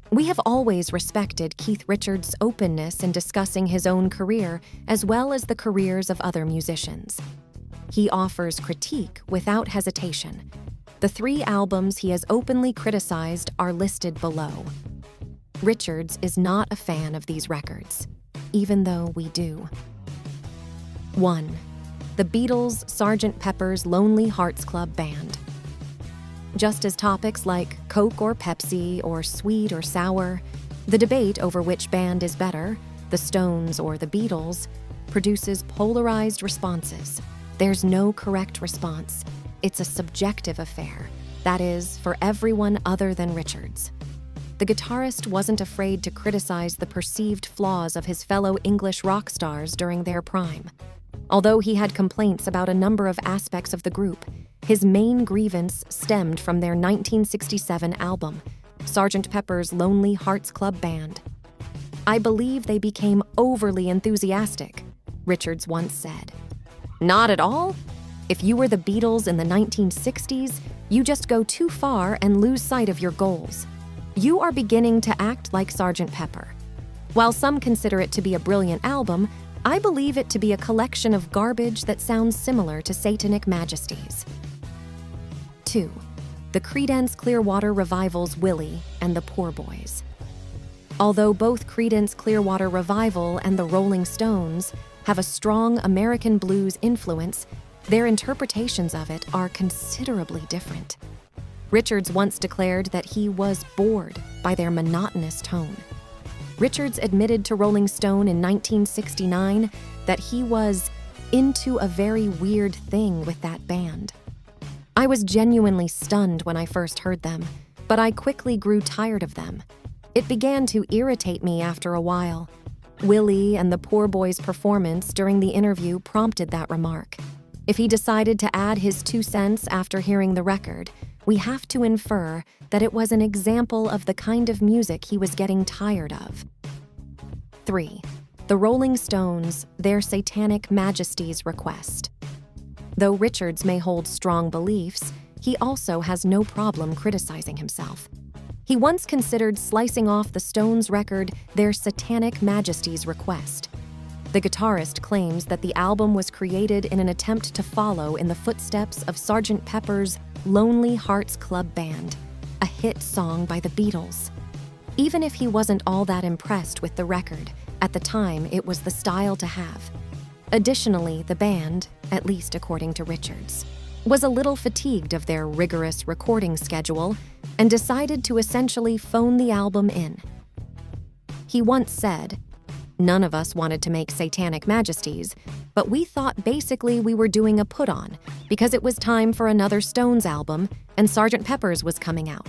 We have always respected Keith Richards' openness in discussing his own career as well as the careers of other musicians. He offers critique without hesitation. The 3 albums he has openly criticized are listed below. Richards is not a fan of these records, even though we do. 1. The Beatles' Sgt. Pepper's Lonely Hearts Club Band. Just as topics like Coke or Pepsi or sweet or sour, the debate over which band is better, the Stones or the Beatles, produces polarized responses. There's no correct response. It's a subjective affair. That is, for everyone other than Richards. The guitarist wasn't afraid to criticize the perceived flaws of his fellow English rock stars during their prime. Although he had complaints about a number of aspects of the group, his main grievance stemmed from their 1967 album, Sgt. Pepper's Lonely Hearts Club Band. "I believe they became overly enthusiastic," Richards once said. Not at all. If you were the Beatles in the 1960s, you just go too far and lose sight of your goals. You are beginning to act like Sgt. Pepper. While some consider it to be a brilliant album, I believe it to be a collection of garbage that sounds similar to Satanic Majesties. 2. The Creedence Clearwater Revival's Willie and the Poor Boys. Although both Creedence Clearwater Revival and the Rolling Stones have a strong American blues influence, their interpretations of it are considerably different. Richards once declared that he was bored by their monotonous tone. Richards admitted to Rolling Stone in 1969 that he was into a very weird thing with that band. I was genuinely stunned when I first heard them, but I quickly grew tired of them. It began to irritate me after a while. Willie and the Poor Boys' performance during the interview prompted that remark. If he decided to add his 2 cents after hearing the record, we have to infer that it was an example of the kind of music he was getting tired of. 3. The Rolling Stones, Their Satanic Majesties Request. Though Richards may hold strong beliefs, he also has no problem criticizing himself. He once considered slicing off the Stones record Their Satanic Majesties Request. The guitarist claims that the album was created in an attempt to follow in the footsteps of Sgt. Pepper's Lonely Hearts Club Band, a hit song by the Beatles. Even if he wasn't all that impressed with the record, at the time it was the style to have. Additionally, the band, at least according to Richards, was a little fatigued of their rigorous recording schedule and decided to essentially phone the album in. He once said, "None of us wanted to make Satanic Majesties, but we thought basically we were doing a put-on because it was time for another Stones album and Sgt. Pepper's was coming out.